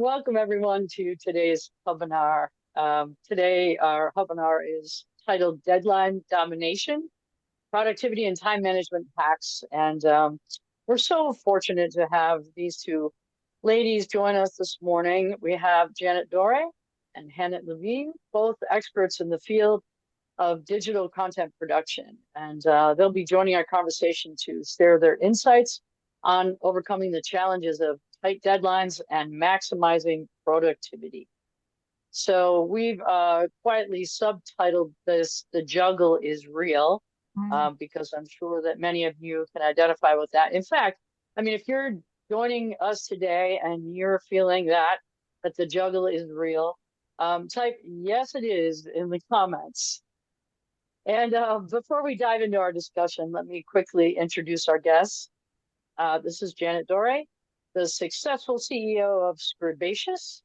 Welcome everyone to today's HUBinar. Today our HUBinar is titled Deadline Domination, Productivity and Time Management Hacks. And we're so fortunate to have these two ladies join us this morning. We have Dore and Hannah LaVigne, both experts in the field of digital content production. And they'll be joining our conversation to share their insights on overcoming the challenges of tight deadlines and maximizing productivity. So we've quietly subtitled this, "The Juggle is Real," because I'm sure that many of you can identify with that. In fact, I mean, if you're joining us today and you're feeling that the juggle is real, type "yes, it is" in the comments. And before we dive into our discussion, let me quickly introduce our guests. This is Janet Dore, the successful CEO of Scribaceous.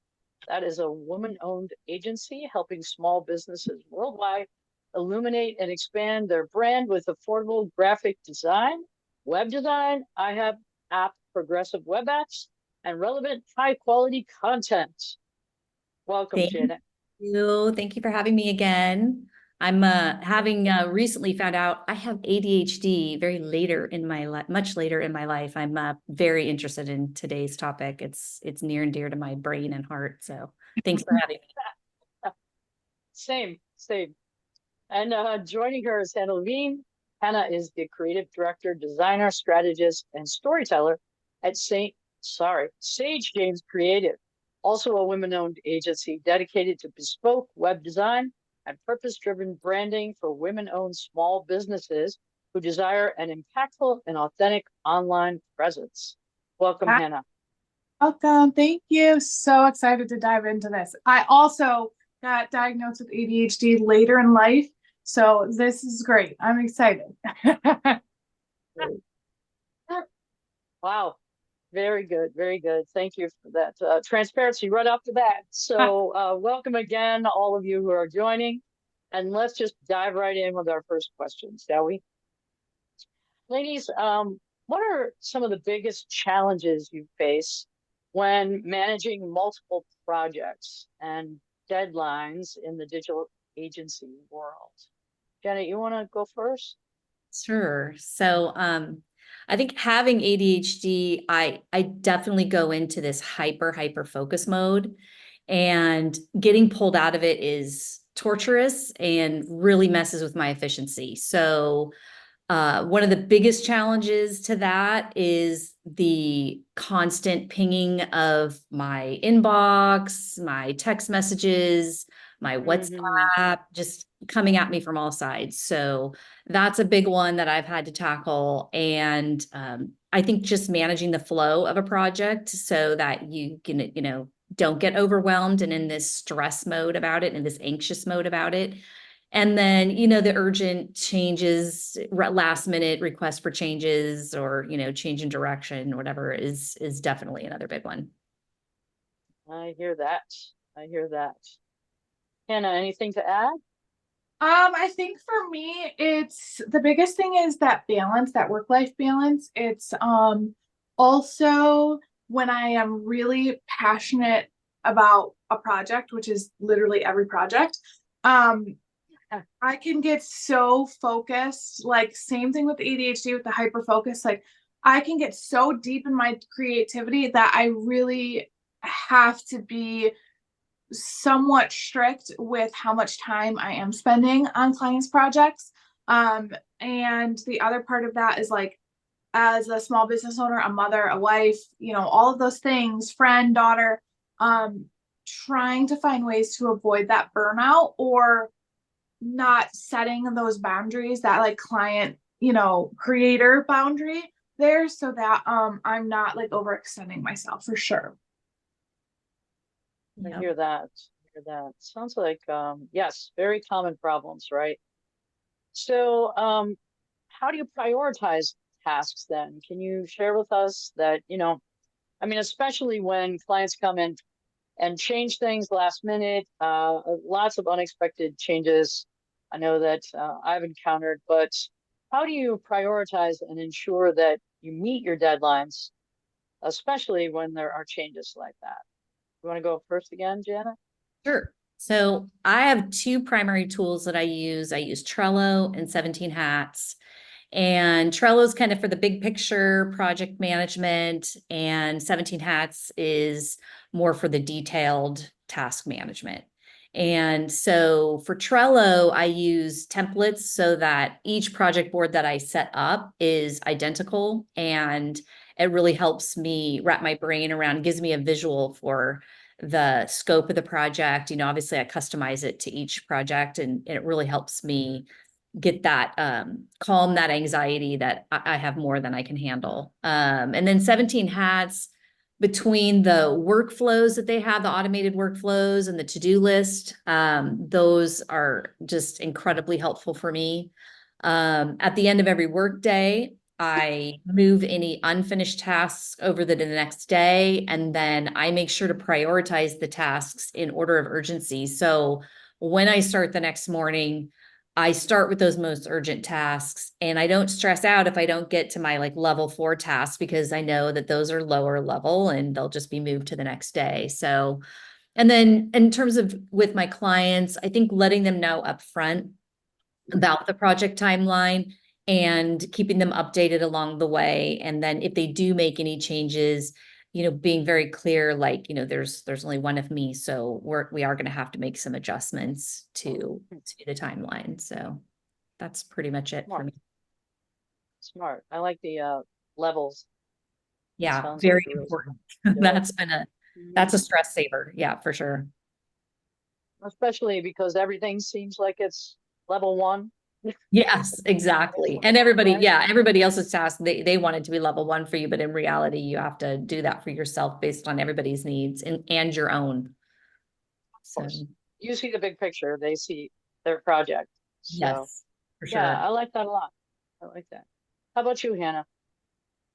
That is a woman-owned agency helping small businesses worldwide illuminate and expand their brand with affordable graphic design, web design, iHub app, progressive web apps, and relevant high-quality content. Welcome, Janet. Thank you for having me again. I'm having recently found out I have ADHD much later in my life. I'm very interested in today's topic. It's near and dear to my brain and heart. So thanks for having me. Same. And joining her is Hannah LaVigne. Hannah is the creative director, designer, strategist, and storyteller at Sage James Creative, also a women-owned agency dedicated to bespoke web design and purpose-driven branding for women-owned small businesses who desire an impactful and authentic online presence. Welcome, Hannah. Welcome. Thank you. So excited to dive into this. I also got diagnosed with ADHD later in life, so this is great. I'm excited. Wow. Very good. Very good. Thank you for that transparency right off the bat. So welcome again, all of you who are joining. And let's just dive right in with our first question, shall we? Ladies, what are some of the biggest challenges you face when managing multiple projects and deadlines in the digital agency world? Janet, you want to go first? Sure. So I think having ADHD, I definitely go into this hyper focus mode, and getting pulled out of it is torturous and really messes with my efficiency. So one of the biggest challenges to that is the constant pinging of my inbox, my text messages, my WhatsApp, just coming at me from all sides. So that's a big one that I've had to tackle. And I think just managing the flow of a project so that you can, don't get overwhelmed and in this stress mode about it, in this anxious mode about it. And then, the urgent changes, last minute request for changes or, change in direction, whatever is definitely another big one. I hear that. Hannah, anything to add? I think for me, it's the biggest thing is that balance, that work-life balance. It's also when I am really passionate about a project, which is literally every project, I can get so focused, like same thing with ADHD, with the hyper focus, like I can get so deep in my creativity that I really have to be somewhat strict with how much time I am spending on clients' projects. And the other part of that is like, as a small business owner, a mother, a wife, all of those things, friend, daughter, trying to find ways to avoid that burnout or not setting those boundaries, that like client, creator boundary there, so that I'm not like overextending myself for sure. I hear that. Sounds like yes, very common problems, right? So how do you prioritize tasks then? Can you share with us that, especially when clients come in and change things last minute, lots of unexpected changes. I know that I've encountered, but how do you prioritize and ensure that you meet your deadlines, especially when there are changes like that? You want to go first again, Jana? Sure. So I have two primary tools that I use. I use Trello and 17 Hats. And Trello is kind of for the big picture project management, and 17 Hats is more for the detailed task management. And so for Trello, I use templates so that each project board that I set up is identical, and it really helps me wrap my brain around, gives me a visual for the scope of the project. You know, obviously I customize it to each project, and it really helps me get that calm that anxiety that I have more than I can handle. And then 17 Hats, between the workflows that they have, the automated workflows and the to-do list, those are just incredibly helpful for me. At the end of every workday, I move any unfinished tasks over to the next day, and then I make sure to prioritize the tasks in order of urgency. So when I start the next morning, I start with those most urgent tasks, and I don't stress out if I don't get to my like level 4 tasks, because I know that those are lower level and they'll just be moved to the next day. So, and then in terms of with my clients, I think letting them know upfront about the project timeline and keeping them updated along the way. And then if they do make any changes, you know, being very clear, like, you know, there's only one of me, so we are going to have to make some adjustments to the timeline. So that's pretty much it for me. Smart. I like the levels. Yeah, Sounds very like a really important. smart That's a stress saver. Yeah, for sure. especially because everything seems like it's level 1. Yes, exactly. And everybody, Right? yeah, everybody else's task, they want it to be level 1 for you, but in reality, you have to do that for yourself based on everybody's needs and your own. Of So, course. You see the big picture, they see their project. So yes, for yeah, sure. I like that a lot. I like that. How about you, Hannah?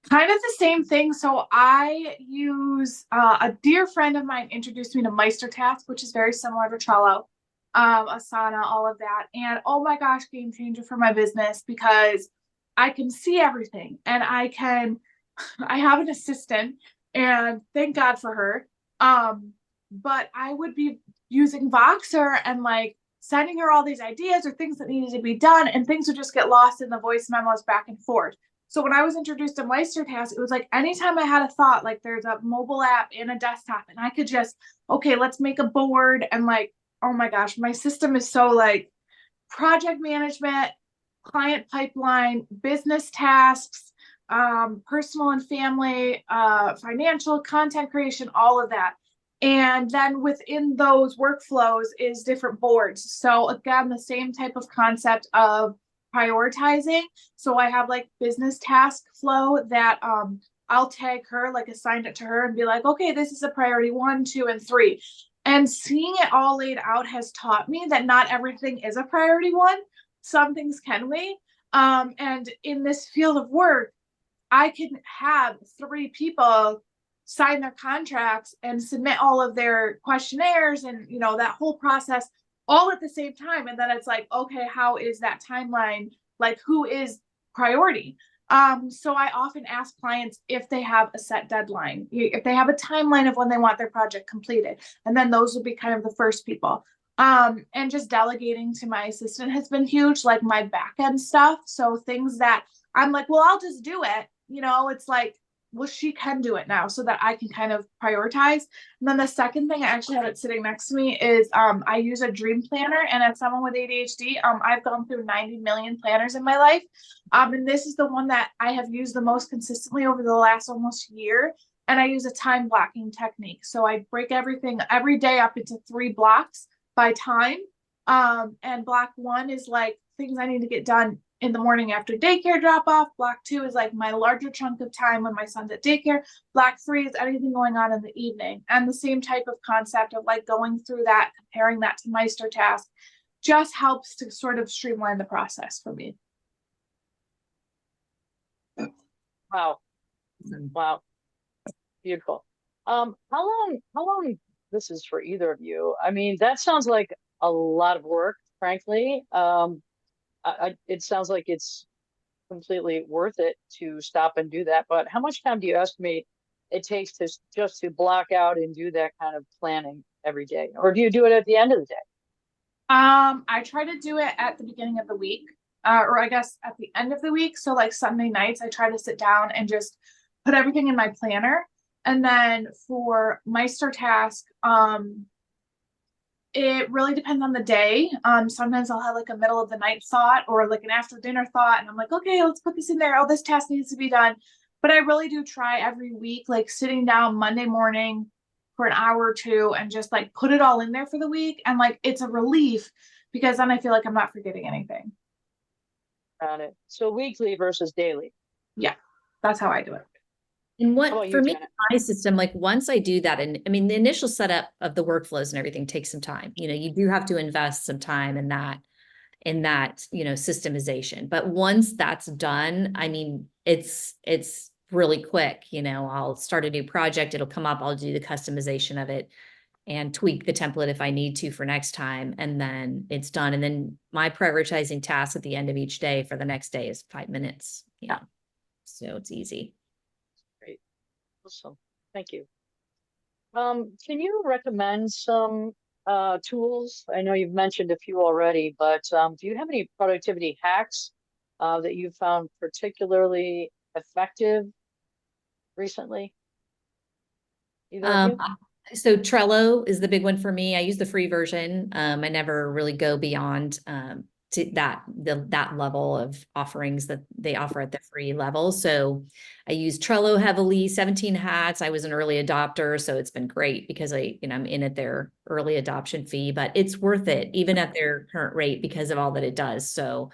Kind of the same thing. So I use a dear friend of mine introduced me to MeisterTask, which is very similar to Trello, Asana, all of that. And oh my gosh, game changer for my business, because I can see everything, and I have an assistant, and thank God for her. But I would be using Voxer and like sending her all these ideas or things that needed to be done, and things would just get lost in the voice memos back and forth. So when I was introduced to MeisterTask, it was like anytime I had a thought, like there's a mobile app and a desktop, and I could just, okay, let's make a board. And like, oh my gosh, my system is so like project management, client pipeline, business tasks, personal and family, financial, content creation, all of that. And then within those workflows is different boards. So again, the same type of concept of prioritizing. So I have like business task flow that I'll tag her, like assign it to her and be like, okay, this is a priority 1, 2, and 3. And seeing it all laid out has taught me that not everything is a priority 1. Some things can wait. And in this field of work, I can have 3 people sign their contracts and submit all of their questionnaires and, you know, that whole process all at the same time. And then it's like, okay, how is that timeline? Like, who is priority? So I often ask clients if they have a set deadline, if they have a timeline of when they want their project completed. And then those would be kind of the first people. And just delegating to my assistant has been huge, like my back end stuff. So things that I'm like, well, I'll just do it. You know, it's like, well, she can do it now, so that I can kind of prioritize. And then the second thing, I actually have it sitting next to me, is I use a dream planner. And as someone with ADHD, I've gone through 90 million planners in my life. And this is the one that I have used the most consistently over the last almost year. And I use a time blocking technique. So I break everything every day up into 3 blocks by time. And block 1 is like things I need to get done in the morning after daycare drop off. Block 2 is like my larger chunk of time when my son's at daycare. Block 3 is anything going on in the evening. And the same type of concept of like going through that, comparing that to MeisterTask, just helps to sort of streamline the process for me. Wow. Wow. Beautiful. How long this is for either of you? I mean, that sounds like a lot of work, frankly. It sounds like it's completely worth it to stop and do that. But how much time do you estimate it takes to just to block out and do that kind of planning every day? Or do you do it at the end of the day? I try to do it at the beginning of the week, or I guess at the end of the week. So like Sunday nights, I try to sit down and just put everything in my planner. And then for Meister task, it really depends on the day. Sometimes I'll have like a middle of the night thought or like an after dinner thought, and I'm like, okay, let's put this in there. Oh, this task needs to be done. But I really do try every week, like sitting down Monday morning for an hour or two and just like put it all in there for the week. And like it's a relief because then I feel like I'm not forgetting anything. Got it. So weekly versus daily. Yeah, that's how I do it. And How about what, you, for me, Janet? my system, like once I do that, and I mean, the initial setup of the workflows and everything takes some time. You know, you do have to invest some time in that, you know, systemization. But once that's done, I mean, it's really quick. You know, I'll start a new project, it'll come up, I'll do the customization of it and tweak the template if I need to for next time. And then it's done. And then my prioritizing task at the end of each day for the next day is 5 minutes. Yeah. So it's easy. Great. Awesome. Thank you. Can you recommend some tools? I know you've mentioned a few already, but do you have any productivity hacks that you found particularly effective recently? Either of you? So Trello is the big one for me. I use the free version. I never really go beyond to that level of offerings that they offer at the free level. So I use Trello heavily, 17 hats. I was an early adopter, so it's been great because I'm in at their early adoption fee, but it's worth it even at their current rate because of all that it does. So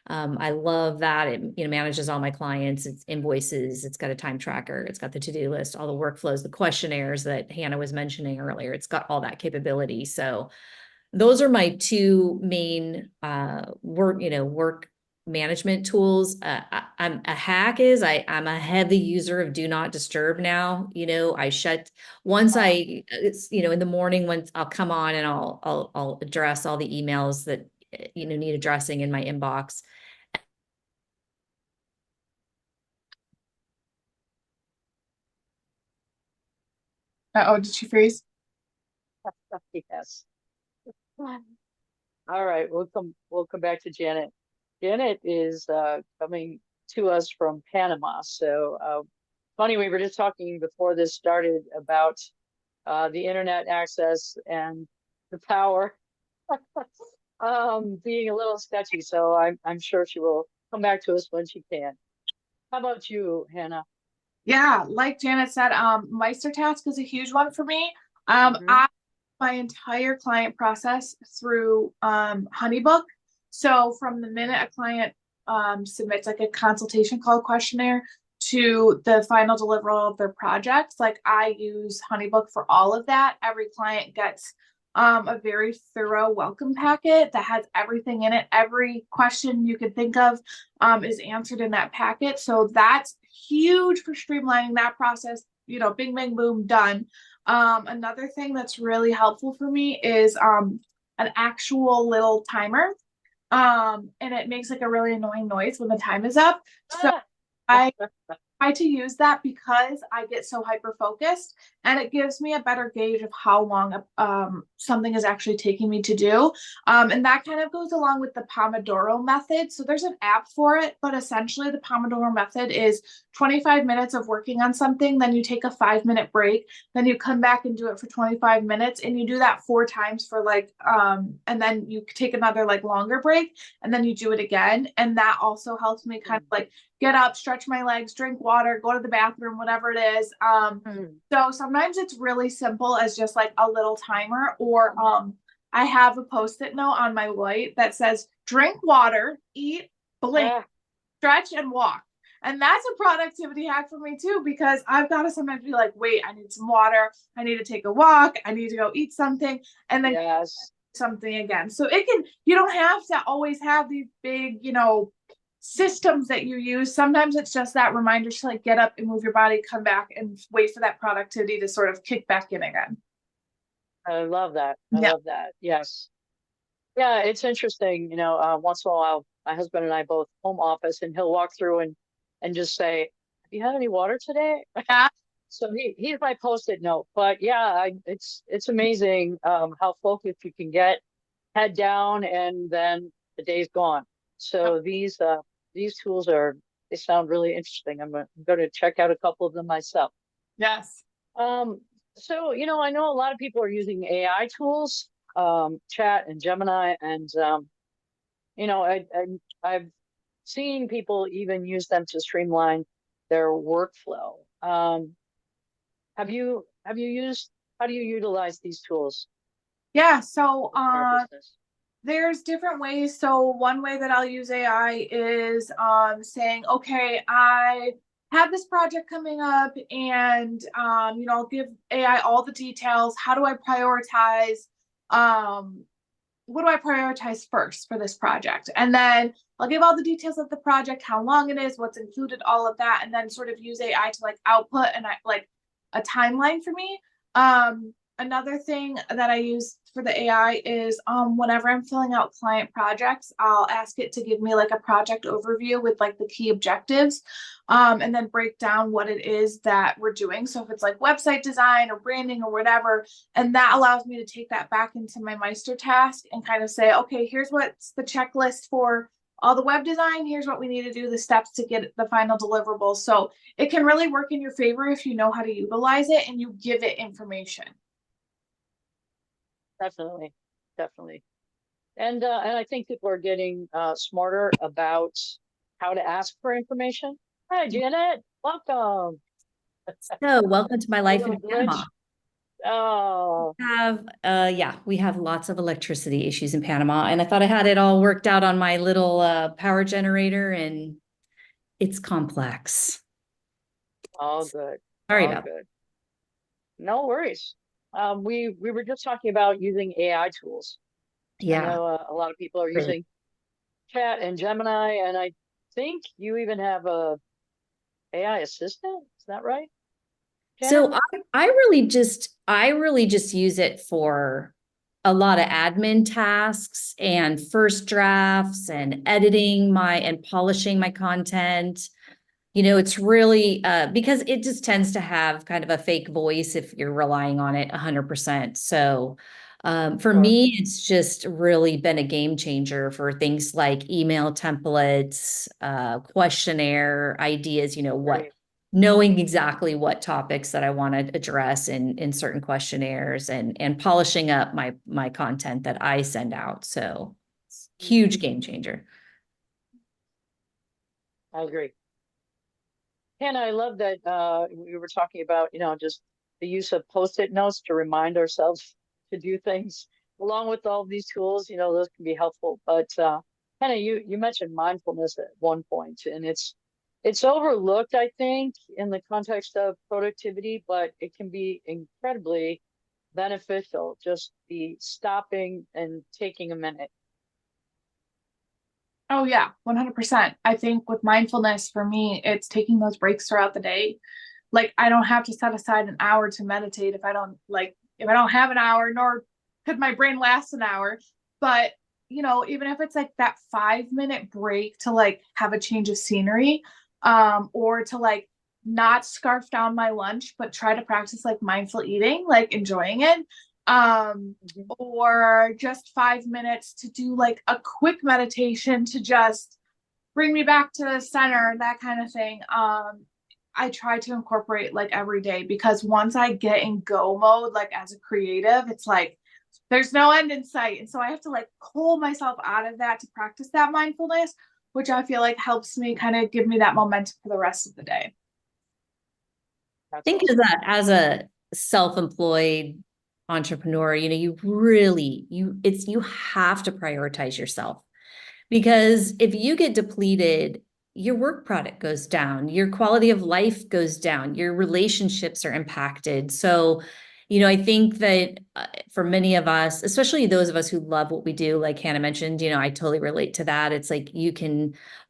I love that. It, manages all my clients, it's invoices, it's got a time tracker, it's got the to-do list, all the workflows, the questionnaires that Hannah was mentioning earlier. It's got all that capability. So those are my two main work management tools. I'm a heavy user of do not disturb now. I shut once it's, in the morning when I'll come on and I'll address all the emails that need addressing in my inbox. Oh, did she freeze? Yes. All right, we'll come back to Janet. Janet is coming to us from Panama. So funny, we were just talking before this started about the internet access and the power being a little sketchy. So I'm sure she will come back to us when she can. How about you, Hannah? Yeah, like Janet said, Meister task is a huge one for me. Mhm. I my entire client process through HoneyBook. So from the minute a client submits like a consultation call questionnaire to the final deliverable of their projects, like I use HoneyBook for all of that. Every client gets a very thorough welcome packet that has everything in it. Every question you could think of is answered in that packet. So that's huge for streamlining that process. Bing, bang, boom, done. Another thing that's really helpful for me is an actual little timer. And it makes like a really annoying noise when the time is up. So I try to use that because I get so hyper focused, and it gives me a better gauge of how long something is actually taking me to do. And that kind of goes along with the Pomodoro method. So there's an app for it, but essentially the Pomodoro method is 25 minutes of working on something, then you take a 5-minute break, then you come back and do it for 25 minutes, and you do that 4 times for and then you take another like longer break, and then you do it again. And that also helps me kind of like get up, stretch my legs, drink water, go to the bathroom, whatever it is. So sometimes it's really simple as just like a little timer, or I have a post-it note on my light that says drink water, eat, blink, stretch, and walk. And that's a productivity hack for me too, because I've got to sometimes be like, wait, I need some water, I need to take a walk, I need to go eat something, and then something again. So you don't have to always have these big, systems that you use. Sometimes it's just that reminder to like get up and move your body, come back, and wait for that productivity to sort of kick back in again. I love that. I love that. Yes. Yeah, it's interesting. Once in a while, my husband and I both home office, and he'll walk through and just say, "Have you had any water today?" Yeah. So he's my post-it note. But yeah, it's amazing how focused you can get, head down, and then the day's gone. So these tools they sound really interesting. I'm going to check out a couple of them myself. Yes. Um, so I know a lot of people are using AI tools, Chat and Gemini, and I've seen people even use them to streamline their workflow. Have you used, how do you utilize these tools Yeah. So, in our business? there's different ways. So one way that I'll use AI is saying, okay, I have this project coming up and I'll give AI all the details. How do I prioritize? What do I prioritize first for this project? And then I'll give all the details of the project, how long it is, what's included, all of that, and then sort of use AI to like output and like a timeline for me. Another thing that I use for the AI is whenever I'm filling out client projects, I'll ask it to give me like a project overview with like the key objectives, and then break down what it is that we're doing. So if it's like website design or branding or whatever, and that allows me to take that back into my Meister task and kind of say, okay, here's what's the checklist for all the web design. Here's what we need to do, the steps to get the final deliverables. So it can really work in your favor if you know how to utilize it and you give it information. Definitely, definitely. And I think people are getting smarter about how to ask for information. Hi, Janet. Welcome. So welcome to my life Little in glitch. Panama. Oh, We have lots of electricity issues in Panama, and I thought I had it all worked out on my little power generator, and it's complex. all good. Sorry All about that. good. No worries. We were just talking about using AI tools. I Yeah. know a lot of people are Really. using Chat and Gemini, and I think you even have a AI assistant. Is that right, So Janet? I really just use it for a lot of admin tasks and first drafts and editing and polishing my content. It's really because it just tends to have kind of a fake voice if you're relying on it 100%. So for Sure. me, it's just really been a game changer for things like email templates, questionnaire ideas, Great. knowing exactly what topics that I want to address in certain questionnaires and polishing up my content that I send out. So huge game changer. I agree. Hannah, I love that we were talking about, just the use of post-it notes to remind ourselves to do things. Along with all these tools, those can be helpful. But Hannah, you mentioned mindfulness at one point, and it's overlooked, I think, in the context of productivity, but it can be incredibly beneficial, just the stopping and taking a minute. Oh yeah, 100%. I think with mindfulness for me, it's taking those breaks throughout the day. Like I don't have to set aside an hour to meditate if I don't have an hour, nor could my brain last an hour. But even if it's like that 5 minute break to like have a change of scenery, or to like not scarf down my lunch, but try to practice like mindful eating, like enjoying it. Or just 5 minutes to do like a quick meditation to just bring me back to center, that kind of thing. I try to incorporate like every day because once I get in go mode, like as a creative, it's like there's no end in sight. And so I have to like pull myself out of that to practice that mindfulness, which I feel like helps me kind of give me that momentum for the rest of the day. I think as a self-employed entrepreneur, you have to prioritize yourself, because if you get depleted, your work product goes down, your quality of life goes down, your relationships are impacted. So, I think that for many of us, especially those of us who love what we do, like Hannah mentioned, I totally relate to that. It's like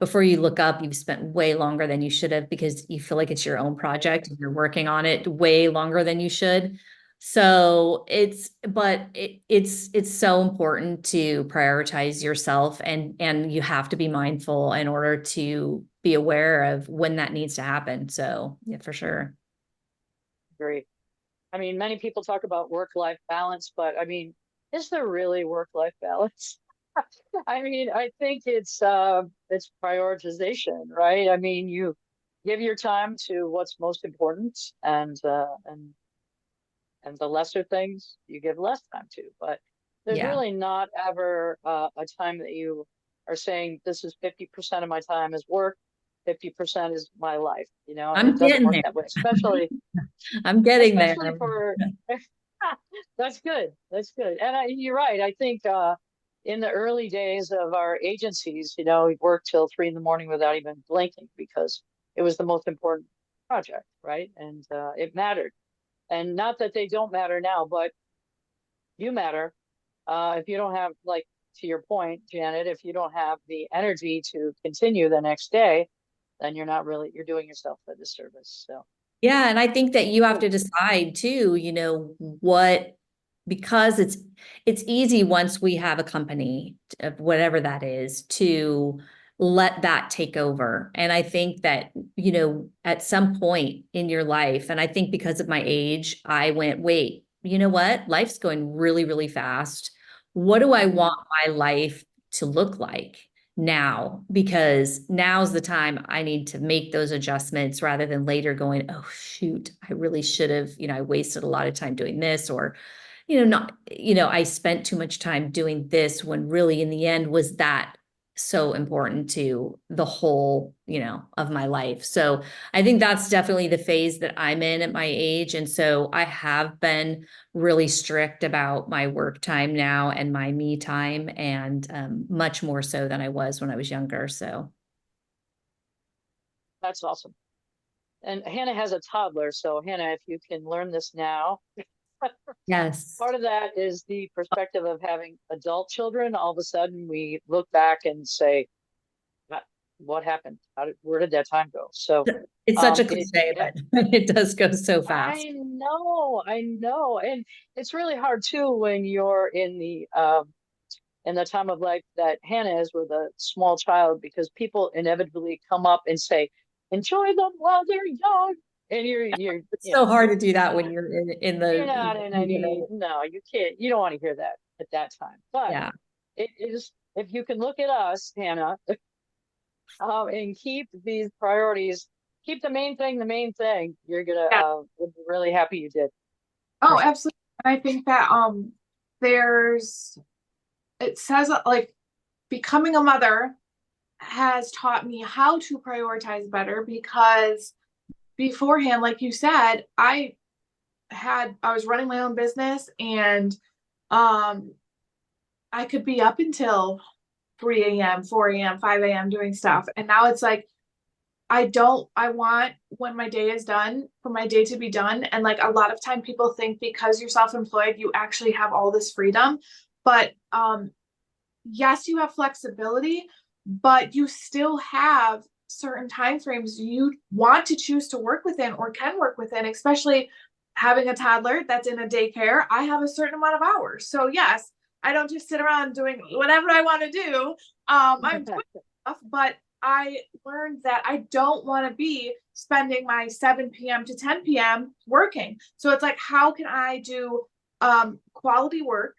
before you look up, you've spent way longer than you should have because you feel like it's your own project and you're working on it way longer than you should. So it's so important to prioritize yourself, and you have to be mindful in order to be aware of when that needs to happen. So yeah, for sure. agree. I mean, many people talk about work-life balance, but I mean, is there really work-life balance? I mean, I think it's prioritization, right? I mean, you give your time to what's most important, and the lesser things you give less time to. But there's Yeah. really not ever a time that you are saying this is 50% of my time is work, 50% is my life. You know, I'm it doesn't getting work there. that way, especially I'm getting there. especially for that's good. That's good. And you're right. I think in the early days of our agencies, you know, we worked till 3 in the morning without even blinking because it was the most important project, right? And it mattered. And not that they don't matter now, but you matter. If you don't have, like, to your point, Janet, if you don't have the energy to continue the next day, then you're doing yourself a disservice. So, Yeah, and I think that you have to decide too, you know, because it's easy once we have a company of whatever that is to let that take over. And I think that, you know, at some point in your life, and I think because of my age, I went, wait, you know what? Life's going really, really fast. What do I want my life to look like now? Because now's the time I need to make those adjustments rather than later going, oh, shoot, I really should have, you know, I wasted a lot of time doing this, or, you know, not, you know, I spent too much time doing this when really in the end was that so important to the whole, you know, of my life. So I think that's definitely the phase that I'm in at my age. And so I have been really strict about my work time now and my me time, and much more so than I was when I was younger. So that's awesome. And Hannah has a toddler. So, Hannah, if you can learn this now, yes. part of that is the perspective of having adult children. All of a sudden, we look back and say, what happened? Where did that time go? So, It's such a it, cliche, but it does go so fast. I know. And it's really hard too when you're in the time of life that Hannah is with a small child, because people inevitably come up and say, enjoy them while they're young. And It's you so know, hard to do that you're when not, you're in you're the, not in any, no, you can't, you don't want to hear that at that time. But yeah. it is, if you can look at us, Hannah, and keep these priorities, keep the main thing, you're gonna, Yeah. be really happy you did. Oh, absolutely. And I think that there's it says like becoming a mother has taught me how to prioritize better, because beforehand, like you said, I was running my own business, and um I could be up until 3 a.m., 4 a.m., 5 a.m. doing stuff. And now it's like I want when my day is done for my day to be done. And like a lot of time people think because you're self-employed, you actually have all this freedom. But yes, you have flexibility, but you still have certain time frames you want to choose to work within or can work within, especially having a toddler that's in a daycare. I have a certain amount of hours. So yes, I don't just sit around doing whatever I want to do. I'm doing stuff, but I learned that I don't want to be spending my 7 p.m. to 10 p.m. working. So it's like, how can I do quality work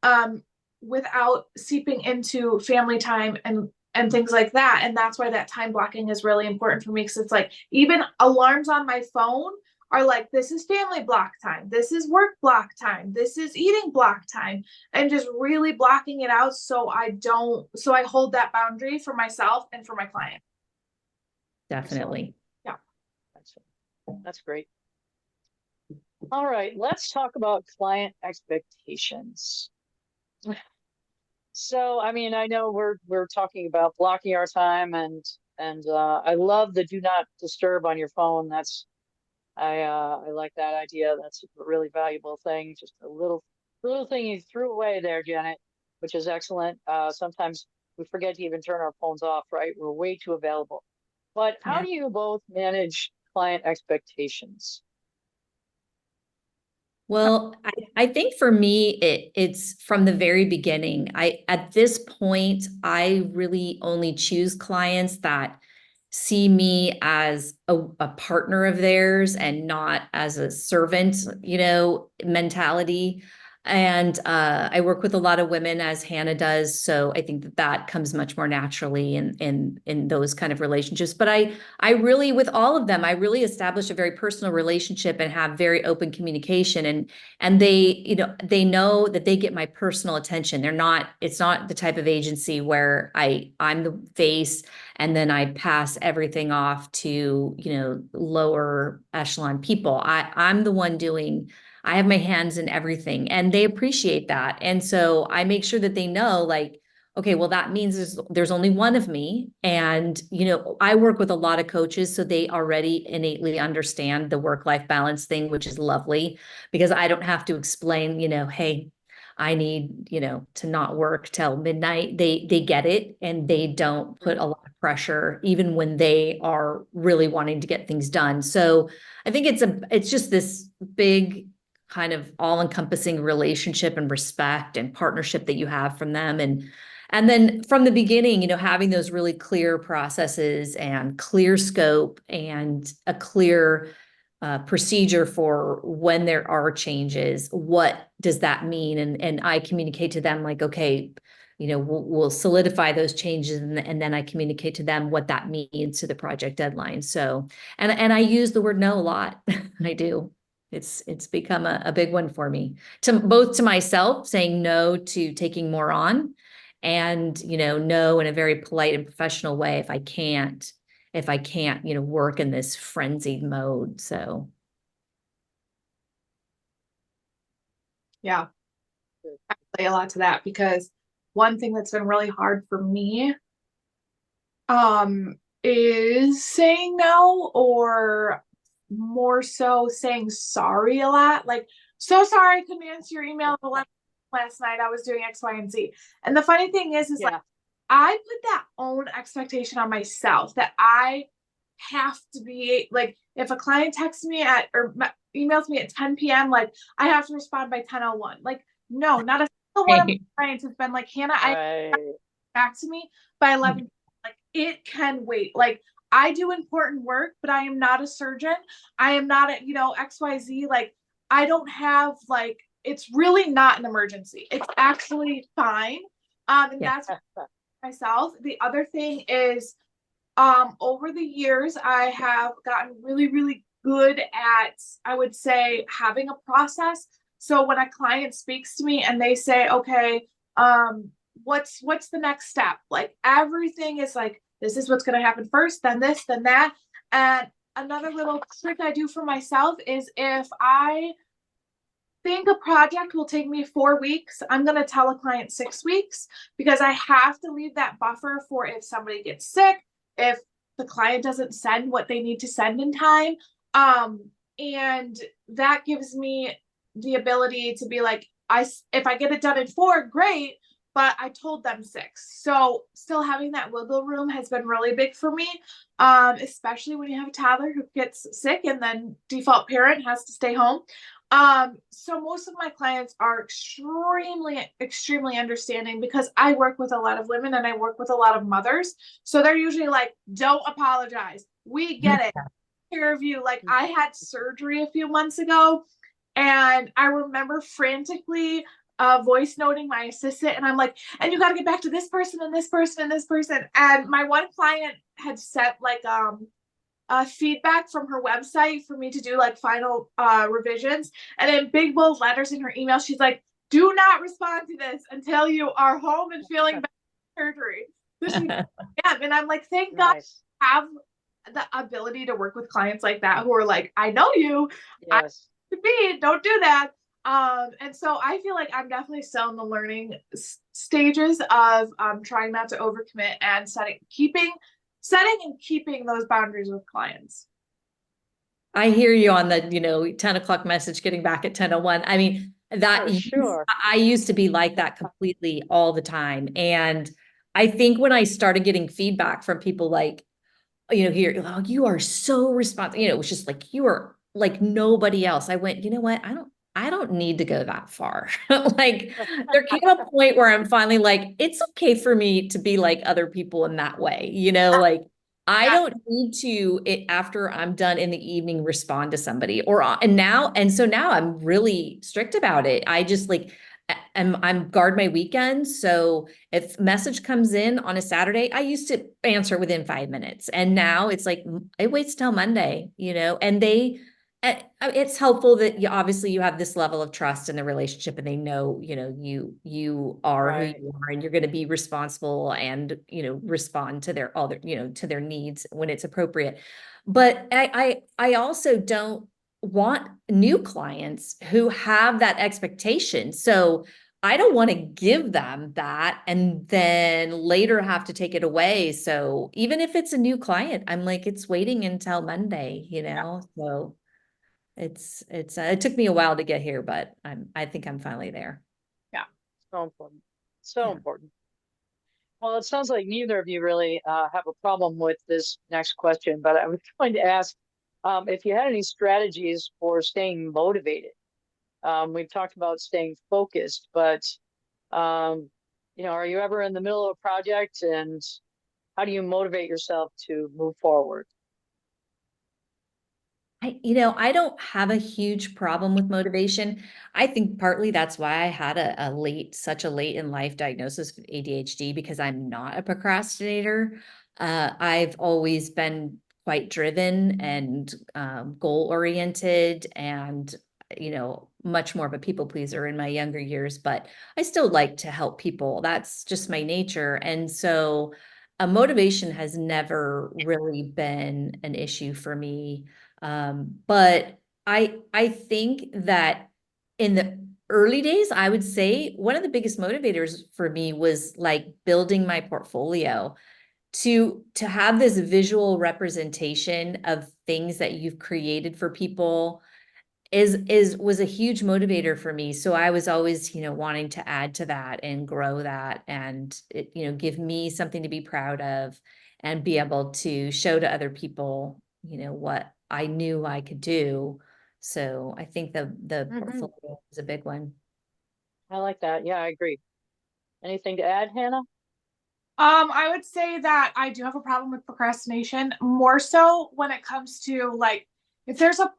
um, without seeping into family time and things like that? And that's why that time blocking is really important for me, because it's like even alarms on my phone are like, this is family block time, this is work block time, this is eating block time, and just really blocking it out so I hold that boundary for myself and for my client. Definitely. Yeah. That's great. All right, let's talk about client expectations. So, I mean, I know we're talking about blocking our time, and I love the do not disturb on your phone. I like that idea. That's a really valuable thing. Just a little thing you threw away there, Janet, which is excellent. Sometimes we forget to even turn our phones off, right? We're way too available. But how Yeah. do you both manage client expectations? Well, I think for me, it's from the very beginning. At this point, I really only choose clients that see me as a partner of theirs and not as a servant, mentality. And I work with a lot of women, as Hannah does, so I think that comes much more naturally in those kind of relationships. But I really, with all of them, I really establish a very personal relationship and have very open communication, and they know that they get my personal attention. It's not the type of agency where I'm the face and then I pass everything off to, lower echelon people. I'm the one I have my hands in everything, and they appreciate that. And so I make sure that they know, like, okay, well, that means there's only one of me. And, I work with a lot of coaches, so they already innately understand the work-life balance thing, which is lovely because I don't have to explain, hey, I need, to not work till midnight. They get it, and they don't put a lot of pressure, even when they are really wanting to get things done. So I think it's just this big kind of all-encompassing relationship and respect and partnership that you have from them. And then from the beginning, having those really clear processes and clear scope and a clear procedure for when there are changes, what does that mean? And I communicate to them like, okay, we'll solidify those changes, and then I communicate to them what that means to the project deadline. So, and I use the word no a lot. I do. It's become a big one for me, both to myself, saying no to taking more on, and no in a very polite and professional way if I can't work in this frenzied mode. So Yeah, I play a lot to that because one thing that's been really hard for me is saying no, or more so saying sorry a lot. Like, so sorry I couldn't answer your email at 11 last night. I was doing X, Y, and Z. And the funny thing is Yeah. like I put that own expectation on myself that I have to be like, if a client texts me or emails me at 10 p.m., like I have to respond by 10:01. Like, no, not a single one of my clients has been like, Hannah, I back to me by 11. Like, it can wait. Like, I do important work, but I am not a surgeon. I am not a, XYZ. Like, I don't have like, it's really not an emergency. It's actually fine. And that's myself. The other thing is, over the years, I have gotten really, really good at, I would say, having a process. So when a client speaks to me and they say, okay, what's the next step? Like, everything is like, this is what's going to happen first, then this, then that. And another little trick I do for myself is, if I think a project will take me 4 weeks, I'm going to tell a client 6 weeks, because I have to leave that buffer for if somebody gets sick, if the client doesn't send what they need to send in time. And that gives me the ability to be like, if I get it done in 4, great, but I told them 6. So still having that wiggle room has been really big for me, especially when you have a toddler who gets sick and then default parent has to stay home. So most of my clients are extremely, extremely understanding, because I work with a lot of women and I work with a lot of mothers. So they're usually like, don't apologize. We get it. Care of you. Like, I had surgery a few months ago, and I remember frantically voice noting my assistant, and I'm like, and you got to get back to this person and this person and this person. And my one client had sent like feedback from her website for me to do like final revisions, and in big bold letters in her email, she's like, do not respond to this until you are home and feeling better from surgery. So yeah, and I'm like, thank God I have the ability to work with clients like that, who are like, I know you, Yes. don't do that. And so I feel like I'm definitely still in the learning stages of trying not to overcommit and setting and keeping those boundaries with clients. I hear you on the 10 o'clock message, getting back at 10:01. I mean, that Sure. I used to be like that completely all the time. And I think when I started getting feedback from people like, here, oh, you are so responsive, it was just like, you are like nobody else. I went, you know what? I don't need to go that far. Like, there came a point where I'm finally like, it's okay for me to be like other people in that way, like, I Yeah. don't need to, after I'm done in the evening, respond to somebody and so now I'm really strict about it. I just like, I'm guard my weekends. So if message comes in on a Saturday, I used to answer within 5 minutes. And now it's like, it waits till Monday, and it's helpful that obviously you have this level of trust in the relationship and they know, you are who Right. you are and you're going to be responsible and, respond to their, all their, to their needs when it's appropriate. But I also don't want new clients who have that expectation. So I don't want to give them that and then later have to take it away. So even if it's a new client, I'm like, it's waiting until Monday, so. It took me a while to get here, but I think I'm finally there. Yeah. So important. So Yeah. important. Well, it sounds like neither of you really have a problem with this next question, but I was going to ask if you had any strategies for staying motivated. We've talked about staying focused, but are you ever in the middle of a project and how do you motivate yourself to move forward? I don't have a huge problem with motivation. I think partly that's why I had such a late in life diagnosis of ADHD because I'm not a procrastinator. I've always been quite driven and goal oriented and, much more of a people pleaser in my younger years, but I still like to help people. That's just my nature. And so motivation has never really been an issue for me. But I think that in the early days, I would say one of the biggest motivators for me was like building my portfolio to have this visual representation of things that you've created for people was a huge motivator for me. So I was always, wanting to add to that and grow that and it, give me something to be proud of and be able to show to other people, what I knew I could do. So I think the Hmm. portfolio is a big one. I like that. Yeah, I agree. Anything to add, Hannah? I would say that I do have a problem with procrastination, more so when it comes to like if there's a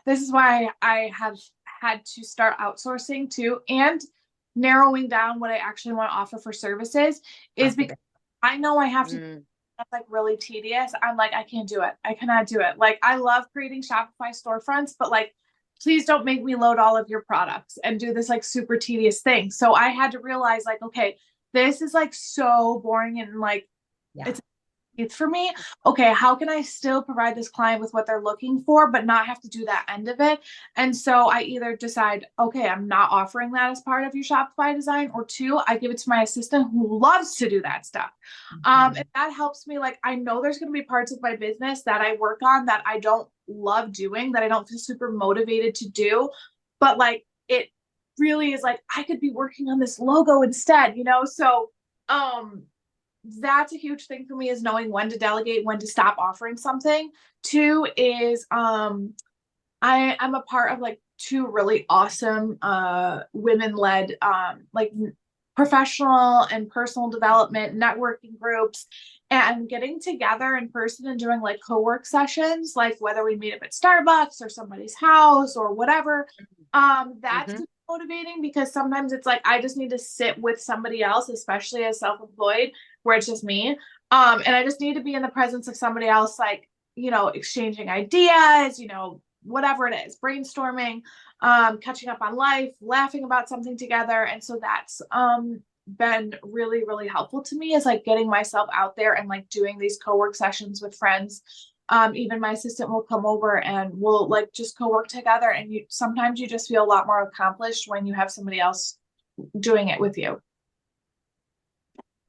this is why I have had to start outsourcing too and narrowing down what I actually want to offer for services is That's a because big. I know I have to Mm, that's like really tedious. I'm like, I can't do it. I cannot do it. Like, I love creating Shopify storefronts, but like, please don't make me load all of your products and do this like super tedious thing. So I had to realize, like, okay, this is like so boring and like Yeah. it's for me. Okay, how can I still provide this client with what they're looking for, but not have to do that end of it? And so I either decide, okay, I'm not offering that as part of your Shopify design, or two, I give it to my assistant who loves to do that stuff. And that helps me. Like, I know there's going to be parts of my business that I work on that I don't love doing, that I don't feel super motivated to do, but like it really is like I could be working on this logo instead, So, um, that's a huge thing for me is knowing when to delegate, when to stop offering something. Two is I'm a part of like two really awesome women-led like professional and personal development networking groups, and getting together in person and doing like co-work sessions, like whether we meet up at Starbucks or somebody's house or whatever. That's hmm motivating because sometimes it's like I just need to sit with somebody else, especially as self-employed, where it's just me. And I just need to be in the presence of somebody else, like, exchanging ideas, whatever it is, brainstorming, catching up on life, laughing about something together. And so that's been really, really helpful to me, is like getting myself out there and like doing these co-work sessions with friends. Even my assistant will come over and we'll like just co-work together. And sometimes you just feel a lot more accomplished when you have somebody else doing it with you.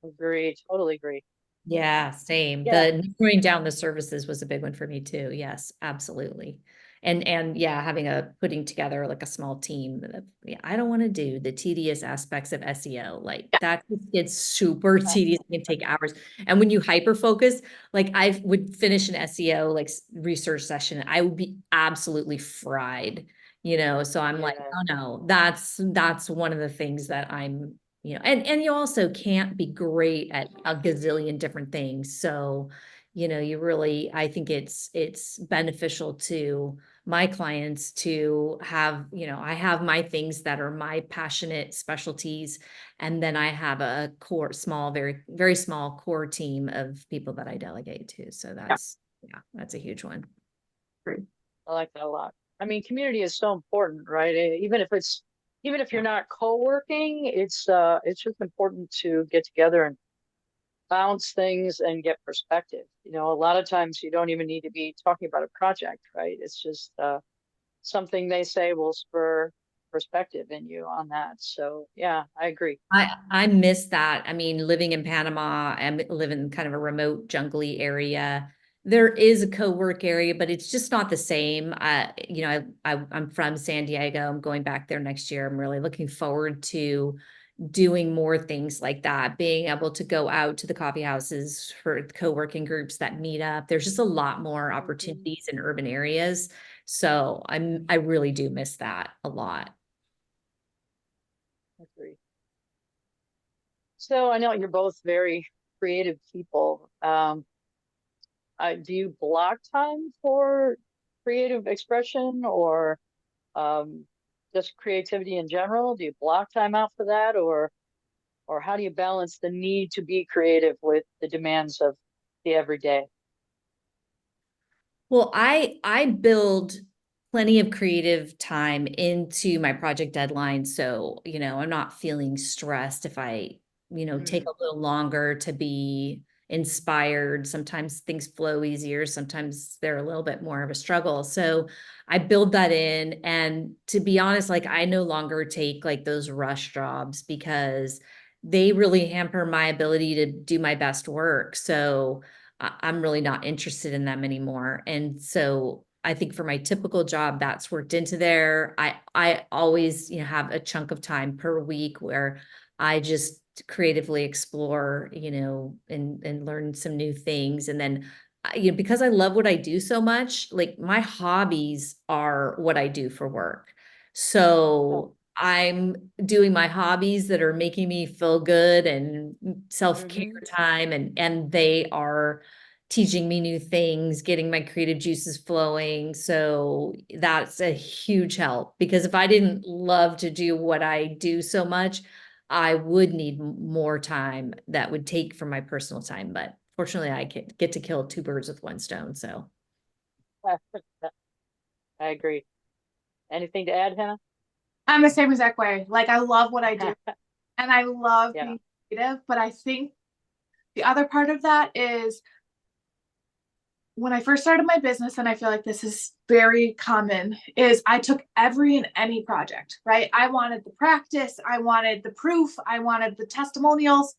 Agree. Totally agree. Yeah, same. Yeah. The narrowing down the services was a big one for me too. Yes, absolutely. And yeah, putting together like a small team. Yeah, I don't want to do the tedious aspects of SEO. Like that just gets super tedious and can take hours. And when you hyper focus, like I would finish an SEO like research session, I would be absolutely fried, So I'm like, Yeah. oh no, that's one of the things that and you also can't be great at a gazillion different things. So, you really, I think it's beneficial to my clients to have, I have my things that are my passionate specialties. And then I have a core, small, very, very small core team of people that I delegate to. So that's a huge one. I like that a lot. I mean, community is so important, right? Even if you're not co-working, it's just important to get together and bounce things and get perspective. A lot of times you don't even need to be talking about a project, right? It's just something they say will spur perspective in you on that. So yeah, I agree. I miss that. I mean, living in Panama and live in kind of a remote jungly area. There is a co-work area, but it's just not the same. I'm from San Diego. I'm going back there next year. I'm really looking forward to doing more things like that, being able to go out to the coffee houses for co-working groups that meet up. There's just a lot more opportunities in urban areas. So I really do miss that a lot. Agree. So I know you're both very creative people. Do you block time for creative expression or um, just creativity in general? Do you block time out for that, or how do you balance the need to be creative with the demands of the everyday? Well, I build plenty of creative time into my project deadline. So, I'm not feeling stressed if I, take Mm, a little longer to be inspired. Sometimes things flow easier, sometimes they're a little bit more of a struggle. So I build that in. And to be honest, like I no longer take like those rush jobs because they really hamper my ability to do my best work. So I'm really not interested in them anymore. And so I think for my typical job, that's worked into there. I always, have a chunk of time per week where I just creatively explore, and learn some new things. And then, because I love what I do so much, like my hobbies are what I do for work. yeah. So I'm doing my hobbies that are making me feel good and self-care Hmm. time, and they are teaching me new things, getting my creative juices flowing. So that's a huge help because if I didn't love to do what I do so much, I would need more time that would take from my personal time. But fortunately, I get to kill two birds with one stone. So I agree. Anything to add, Hannah? I'm the same exact way. Like I love what I do and I love Yeah. being creative, but I think the other part of that is when I first started my business, and I feel like this is very common, is I took every and any project, right? I wanted the practice, I wanted the proof, I wanted the testimonials.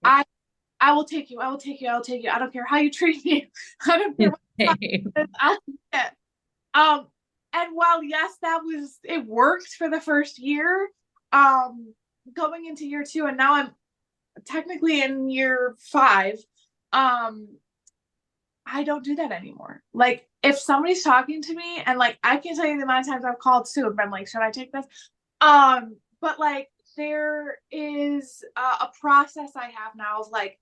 I I will take you, I will take you, I will take you. I don't care how you treat me. I don't care what I'll take it. Um, and while yes, it worked for the first year, going into year 2, and now I'm technically in year 5, um, I don't do that anymore. Like if somebody's talking to me and like I can't tell you the amount of times I've called Sue and been like, should I take this? But like there is a process I have now of like,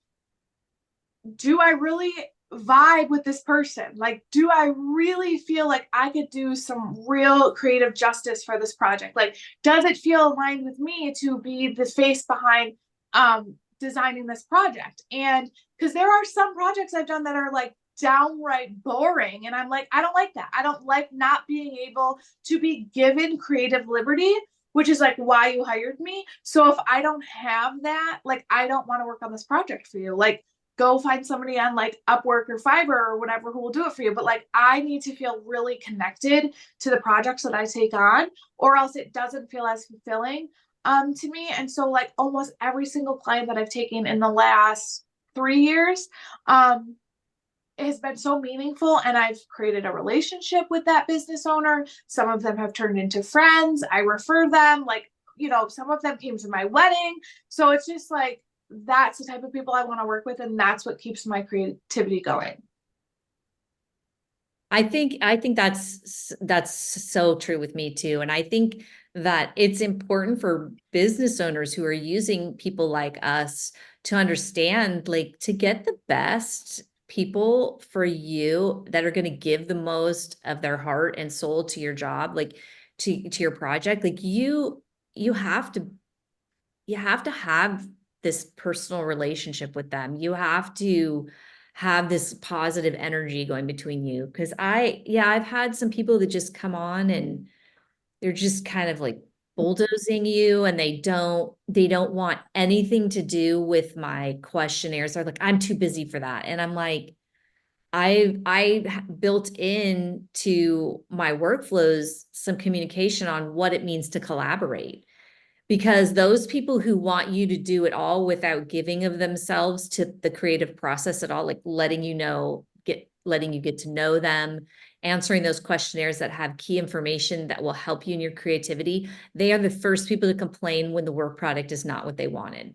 do I really vibe with this person? Like, do I really feel like I could do some real creative justice for this project? Like, does it feel aligned with me to be the face behind designing this project? And because there are some projects I've done that are like downright boring, and I'm like, I don't like that. I don't like not being able to be given creative liberty, which is like why you hired me. So if I don't have that, like I don't want to work on this project for you. Like go find somebody on like Upwork or Fiverr or whatever who will do it for you. But like I need to feel really connected to the projects that I take on, or else it doesn't feel as fulfilling to me. And so like almost every single client that I've taken in the last 3 years, it has been so meaningful, and I've created a relationship with that business owner. Some of them have turned into friends. I refer them, like, some of them came to my wedding. So it's just like that's the type of people I want to work with, and that's what keeps my creativity going. I think that's so true with me too. And I think that it's important for business owners who are using people like us to understand, like, to get the best people for you that are going to give the most of their heart and soul to your job, like to your project, like you have to have this personal relationship with them. You have to have this positive energy going between you. Cause I've had some people that just come on and they're just kind of like bulldozing you, and they don't want anything to do with my questionnaires. They're like, I'm too busy for that. And I'm like, I built in to my workflows some communication on what it means to collaborate, because those people who want you to do it all without giving of themselves to the creative process at all, like letting you get to know them, answering those questionnaires that have key information that will help you in your creativity, they are the first people to complain when the work product is not what they wanted.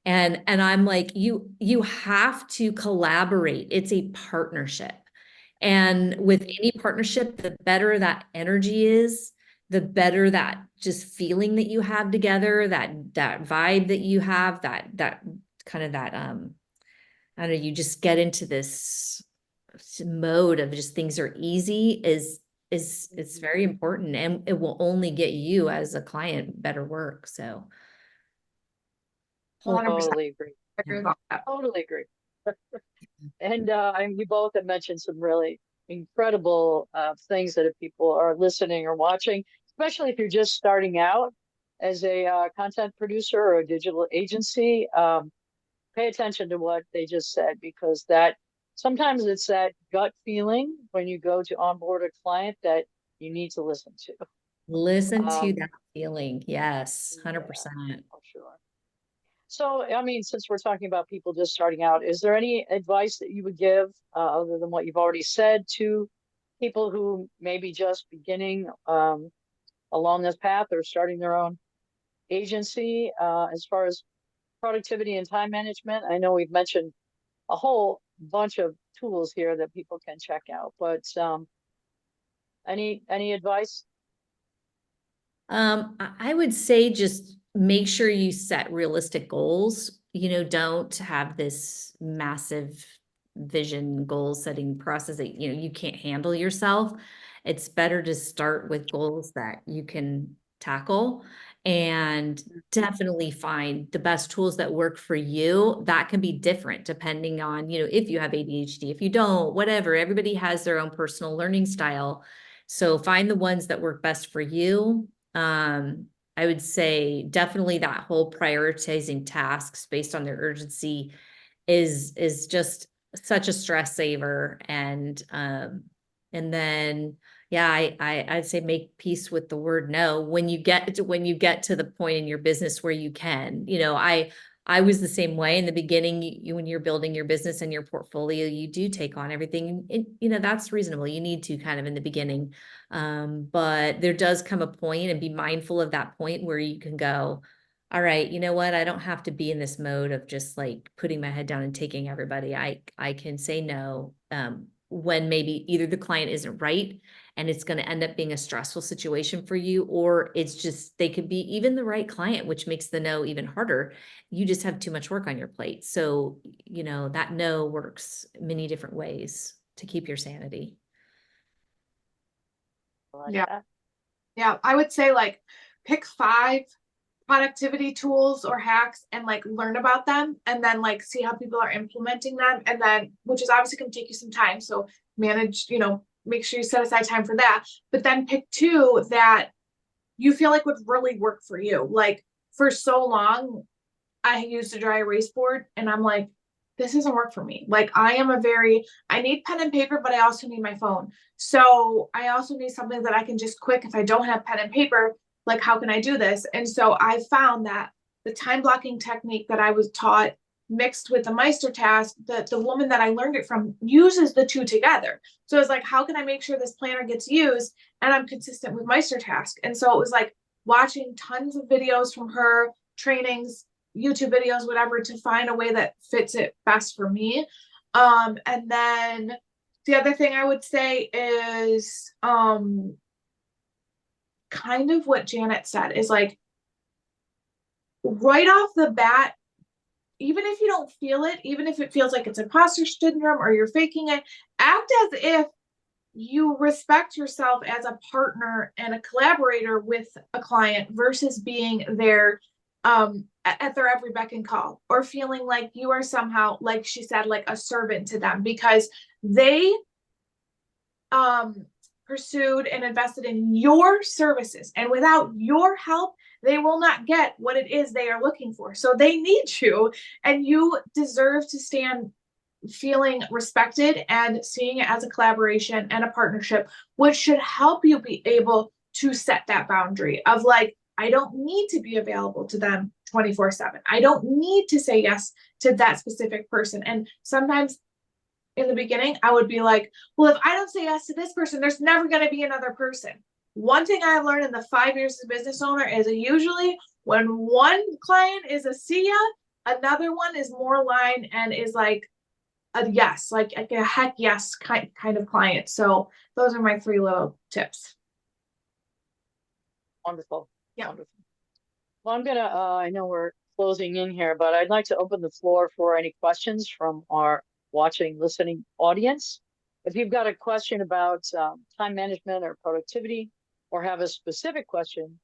And I'm like, you have to collaborate. It's a partnership. And with any partnership, the better that energy is, the better that just feeling that you have together, that vibe that you have, that kind of that I don't know, you just get into this mode of just things are easy is it's very important, and it will only get you as a client better work. So 100% Totally agree. agree with all that. Totally agree. And you both have mentioned some really incredible things that if people are listening or watching, especially if you're just starting out as a content producer or a digital agency, pay attention to what they just said, because that sometimes it's that gut feeling when you go to onboard a client that you need to listen to. listen to Um, that feeling. Yes, yeah, 100%. for sure. So, I mean, since we're talking about people just starting out, is there any advice that you would give, other than what you've already said, to people who may be just beginning along this path or starting their own agency, as far as productivity and time management? I know we've mentioned a whole bunch of tools here that people can check out, but any advice? I would say just make sure you set realistic goals. Don't have this massive vision goal setting process that, you can't handle yourself. It's better to start with goals that you can tackle, and definitely find the best tools that work for you. That can be different depending on, if you have ADHD, if you don't, whatever. Everybody has their own personal learning style. So find the ones that work best for you. I would say definitely that whole prioritizing tasks based on their urgency is just such a stress saver. And then yeah, I'd say make peace with the word no when you get to the point in your business where you can. I was the same way in the beginning. When you're building your business and your portfolio, you do take on everything. And, that's reasonable. You need to kind of in the beginning. But there does come a point, and be mindful of that point where you can go, all right, you know what? I don't have to be in this mode of just like putting my head down and taking everybody. I can say no, when maybe either the client isn't right and it's going to end up being a stressful situation for you, or it's just, they could be even the right client, which makes the no even harder. You just have too much work on your plate. So, that no works many different ways to keep your sanity. I like Yeah. that. Yeah. I would say like pick 5 productivity tools or hacks and like learn about them, and then like see how people are implementing them, and then, which is obviously going to take you some time, so manage, make sure you set aside time for that, but then pick 2 that you feel like would really work for you. Like for so long I used a dry erase board, and I'm like, this doesn't work for me. Like I need pen and paper, but I also need my phone. So I also need something that I can just quick, if I don't have pen and paper, like how can I do this? And so I found that the time blocking technique that I was taught mixed with the Meister task, the woman that I learned it from uses the 2 together. So it's like, how can I make sure this planner gets used and I'm consistent with Meister task? And so it was like watching tons of videos from her, trainings, YouTube videos, whatever, to find a way that fits it best for me. And then the other thing I would say is kind of what Janet said, is like right off the bat, even if you don't feel it, even if it feels like it's imposter syndrome or you're faking it, act as if you respect yourself as a partner and a collaborator with a client versus being there at their every beck and call, or feeling like you are somehow, like she said, like a servant to them, because they pursued and invested in your services, and without your help they will not get what it is they are looking for. So they need you, and you deserve to stand feeling respected and seeing it as a collaboration and a partnership, which should help you be able to set that boundary of like, I don't need to be available to them 24/7. I don't need to say yes to that specific person. And sometimes in the beginning, I would be like, well, if I don't say yes to this person, there's never going to be another person. One thing I've learned in the 5 years as a business owner is that usually when one client is a see ya, another one is more aligned and is like a yes, like a heck yes kind of client. So those are my 3 little tips. Wonderful. Yeah. Wonderful. Well, I'm gonna, I know we're closing in here, but I'd like to open the floor for any questions from our watching, listening audience. If you've got a question about time management or productivity, or have a specific question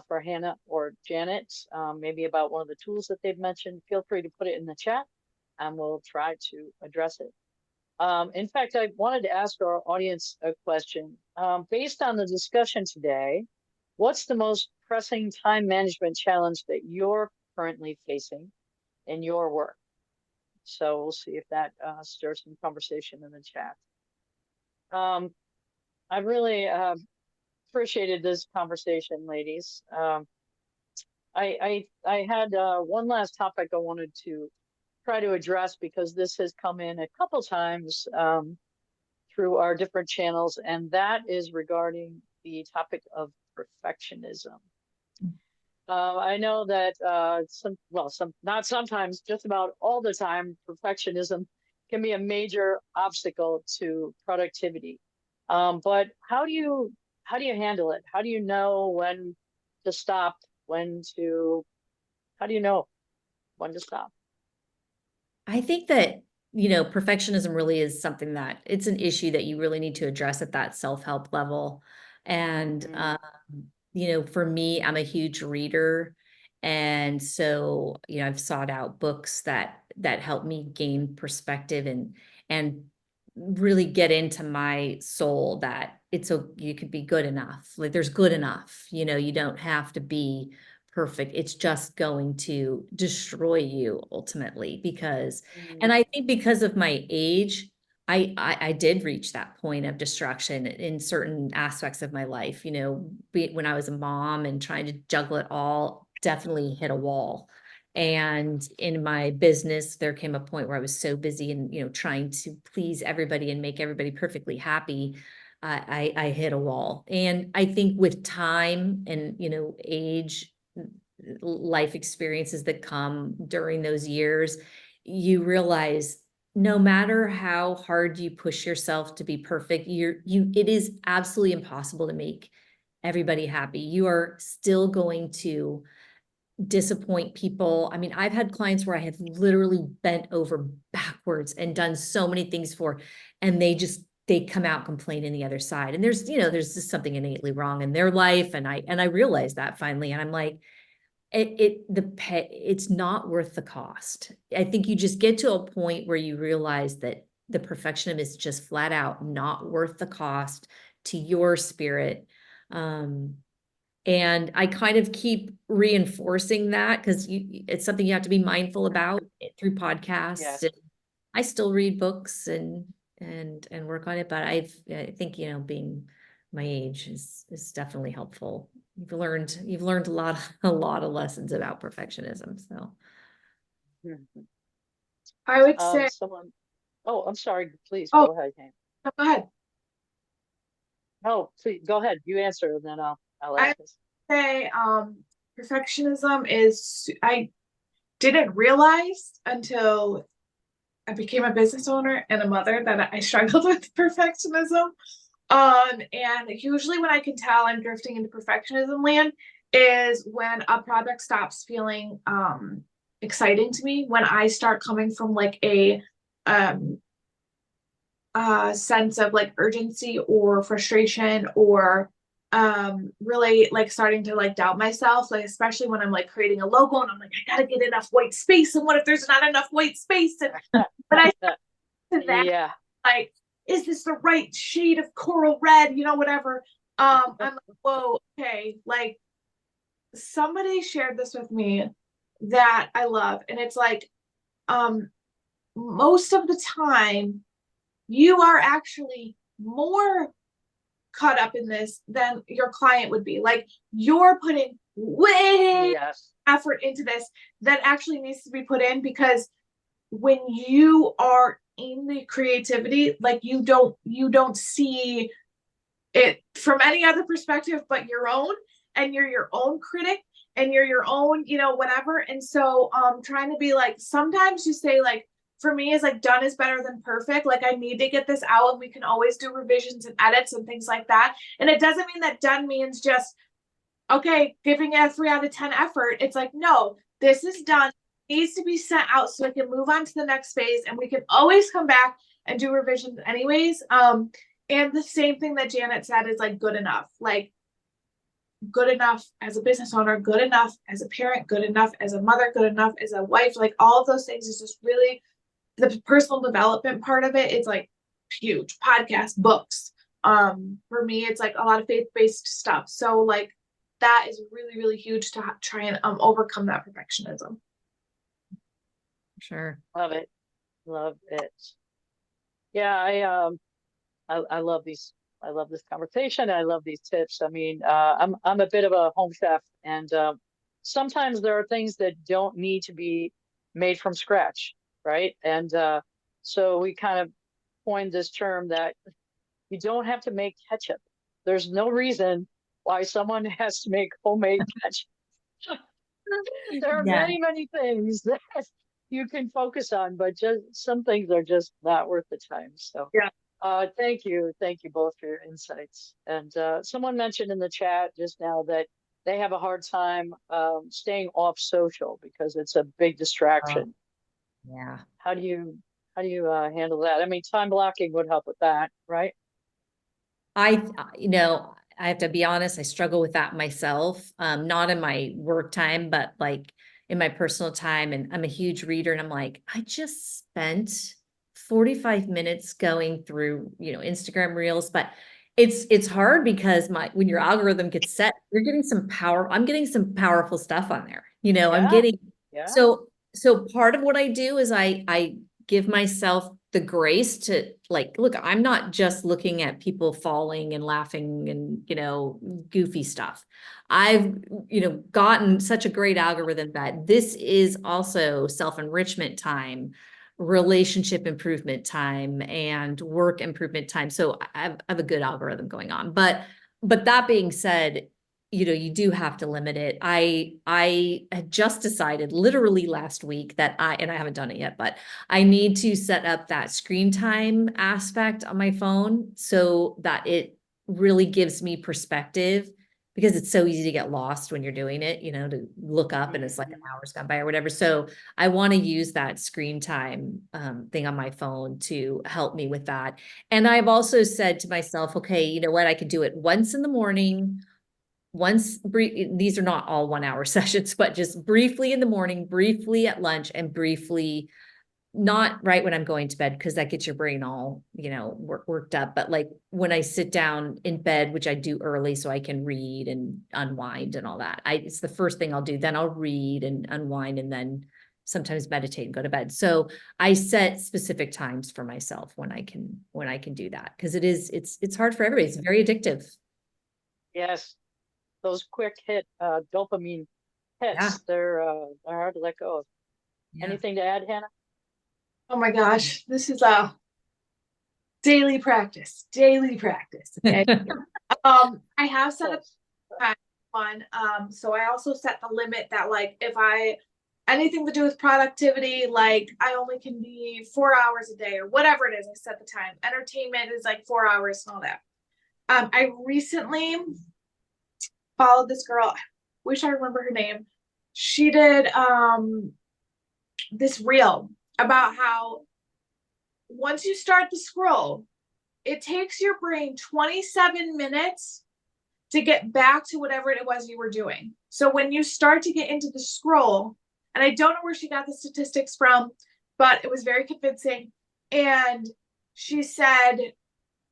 for Hannah or Janet, maybe about one of the tools that they've mentioned, feel free to put it in the chat and we'll try to address it. In fact, I wanted to ask our audience a question. Based on the discussion today, what's the most pressing time management challenge that you're currently facing in your work? So we'll see if that stirs some conversation in the chat. I really appreciated this conversation, ladies. I had one last topic I wanted to try to address, because this has come in a couple times through our different channels, and that is regarding the topic of perfectionism. I know that not sometimes, just about all the time, perfectionism can be a major obstacle to productivity. But how do you handle it? How do you know when to stop? How do you know when to stop? I think that, you know, perfectionism really is something that it's an issue that you really need to address at that self-help level. And, you know, for me, I'm a huge reader. And so, you know, I've sought out books that help me gain perspective and really get into my soul that you could be good enough. Like there's good enough, you know, you don't have to be perfect. It's just going to destroy you ultimately and I think because of my age, I did reach that point of distraction in certain aspects of my life, you know, when I was a mom and trying to juggle it all, definitely hit a wall. And in my business, there came a point where I was so busy and, you know, trying to please everybody and make everybody perfectly happy. I hit a wall. And I think with time and, you know, age, life experiences that come during those years, you realize no matter how hard you push yourself to be perfect, it is absolutely impossible to make everybody happy. You are still going to disappoint people. I mean, I've had clients where I have literally bent over backwards and done so many things and they come out complaining the other side. And there's just something innately wrong in their life. And I realized that finally, and I'm like, it's not worth the cost. I think you just get to a point where you realize that the perfectionism is just flat out not worth the cost to your spirit. And I kind of keep reinforcing that because it's something you have to be mindful about through podcasts. Yes. And I still read books and work on it, but I think, you know, being my age is definitely helpful. You've learned a lot of lessons about perfectionism. So I would say, oh, I'm sorry, please oh, go ahead, Hank. go ahead. No, please go ahead. You answer, and then I'll ask this. Say perfectionism is, I didn't realize until I became a business owner and a mother that I struggled with perfectionism. And usually when I can tell I'm drifting into perfectionism land is when a project stops feeling exciting to me when I start coming from like a sense of like urgency or frustration, or really like starting to like doubt myself, like especially when I'm like creating a logo and I'm like, I gotta get enough white space, and what if there's not enough white space? And but I to that, Yeah. like, is this the right shade of coral red, whatever. I'm like, whoa, okay, like somebody shared this with me that I love, and it's like, most of the time you are actually more caught up in this than your client would be. Like, you're putting way Yes. effort into this that actually needs to be put in, because when you are in the creativity, like you don't see it from any other perspective but your own, and you're your own critic, and you're your own, whatever. And so trying to be like, sometimes you say like, for me is like, done is better than perfect. Like, I need to get this out, and we can always do revisions and edits and things like that. And it doesn't mean that done means just, okay, giving it a 3 out of 10 effort. It's like, no, this is done, it needs to be sent out so I can move on to the next phase, and we can always come back and do revisions anyways. And the same thing that Janet said is like, good enough. Like, good enough as a business owner, good enough as a parent, good enough as a mother, good enough as a wife. Like, all of those things is just really the personal development part of it is like huge. Podcast, books. For me, it's like a lot of faith-based stuff. So like, that is really, really huge to try and overcome that perfectionism. Sure. Love it. Love it. Yeah, I love these. I love this conversation. I love these tips. I mean, I'm a bit of a home chef, and sometimes there are things that don't need to be made from scratch, right? And so we kind of coined this term that you don't have to make ketchup. There's no reason why someone has to make homemade ketchup. There are Yeah. many, many things that you can focus on, but just some things are just not worth the time. So Yeah. thank you. Thank you both for your insights. And someone mentioned in the chat just now that they have a hard time staying off social because it's a big distraction. Yeah. How do you handle that? I mean, time blocking would help with that, right? I have to be honest, I struggle with that myself. Not in my work time, but like in my personal time. And I'm a huge reader, and I'm like, I just spent 45 minutes going through, Instagram reels, but it's hard because when your algorithm gets set, I'm getting some powerful stuff on there. Yeah. Yeah. So part of what I do is I give myself the grace to like, look, I'm not just looking at people falling and laughing and, goofy stuff. I've, gotten such a great algorithm that this is also self-enrichment time, relationship improvement time, and work improvement time. So I have a good algorithm going on. But that being said, you do have to limit it. I had just decided literally last week that and I haven't done it yet, but I need to set up that screen time aspect on my phone so that it really gives me perspective, because it's so easy to get lost when you're doing it, to look up and it's like an hour's gone by or whatever. So I want to use that screen time thing on my phone to help me with that. And I've also said to myself, okay, you know what, I could do it once in the morning, these are not all 1 hour sessions, but just briefly in the morning, briefly at lunch, and briefly not right when I'm going to bed, because that gets your brain all, worked up. But like when I sit down in bed, which I do early so I can read and unwind and all that. It's the first thing I'll do. Then I'll read and unwind, and then sometimes meditate and go to bed. So I set specific times for myself when I can do that, because it's hard for everybody. It's very addictive. Yes. Those quick hit dopamine Yeah. hits, they're hard to let go of. Yeah. Anything to add, Hannah? Oh my gosh, this is a daily practice. Okay. I have set up one. So I also set the limit that like, if anything to do with productivity, like I only can be 4 hours a day or whatever it is, I set the time. Entertainment is like 4 hours and all that. I recently followed this girl. I wish I remember her name. She did this reel about how once you start the scroll, it takes your brain 27 minutes to get back to whatever it was you were doing. So when you start to get into the scroll, and I don't know where she got the statistics from, but it was very convincing. And she said,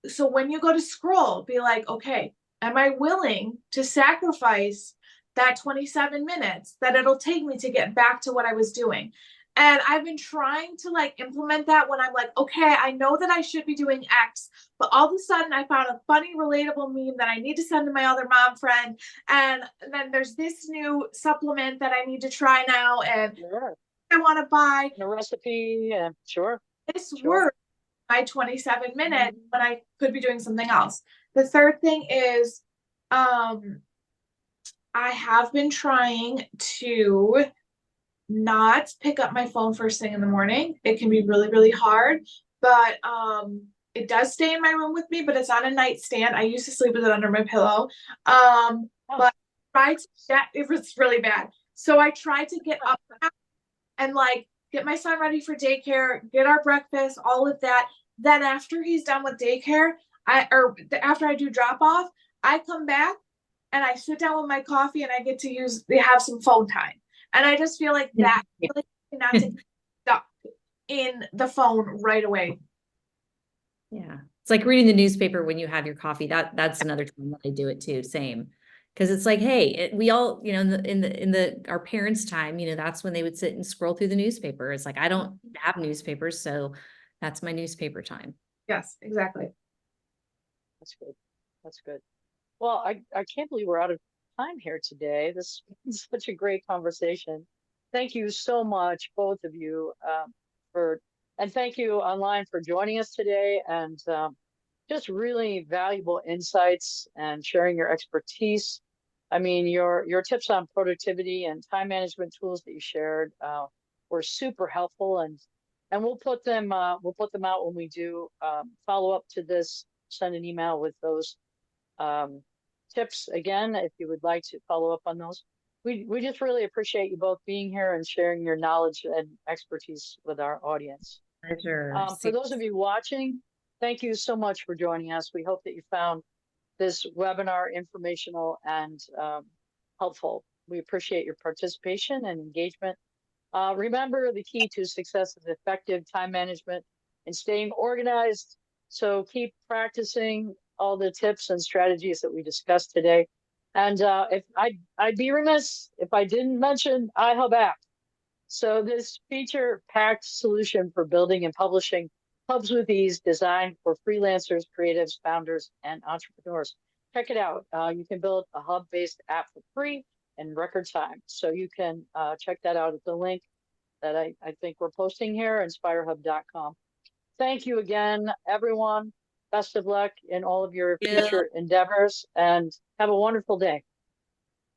so when you go to scroll, be like, okay, am I willing to sacrifice that 27 minutes that it'll take me to get back to what I was doing? And I've been trying to like implement that when I'm like, okay, I know that I should be doing X, but all of a sudden I found a funny, relatable meme that I need to send to my other mom friend. And then there's this new supplement that I need to try now. And Sure. I want to buy A recipe. Sure. this Sure. work my 27 minutes when I could be doing something else. The third thing is, I have been trying to not pick up my phone first thing in the morning. It can be really, really hard, but it does stay in my room with me, but it's on a nightstand. I used to sleep with it under my pillow. But it was really bad. So I tried to get up and like get my son ready for daycare, get our breakfast, all of that. Then after he's done with daycare, after I do drop off, I come back and I sit down with my coffee and I get to have some phone time. And I just feel like that really not to get stuck in the phone right away. Yeah. It's like reading the newspaper when you have your coffee. That's another time that I do it too. Same. Cause it's like, hey, we all, you know, in our parents' time, you know, that's when they would sit and scroll through the newspaper. It's like, I don't have newspapers, so that's my newspaper time. Yes, exactly. That's good. That's good. Well, I can't believe we're out of time here today. This is such a great conversation. Thank you so much, both of you, and thank you online for joining us today, and just really valuable insights and sharing your expertise. I mean, your tips on productivity and time management tools that you shared were super helpful, and we'll put them out when we do follow up to this. Send an email with those tips again if you would like to follow up on those. We just really appreciate you both being here and sharing your knowledge and expertise with our audience. Pleasure. For those of you watching, thank you so much for joining us. We hope that you found this webinar informational and helpful. We appreciate your participation and engagement. Remember, the key to success is effective time management and staying organized. So keep practicing all the tips and strategies that we discussed today. And if I'd be remiss if I didn't mention iHub app. So this feature-packed solution for building and publishing hubs with ease, designed for freelancers, creatives, founders, and entrepreneurs. Check it out. You can build a hub-based app for free in record time. So you can check that out at the link that I think we're posting here, inspirehub.com. Thank you again, everyone. Best of luck in all of your future endeavors, and have a wonderful day.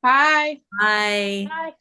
Bye. Bye. Bye.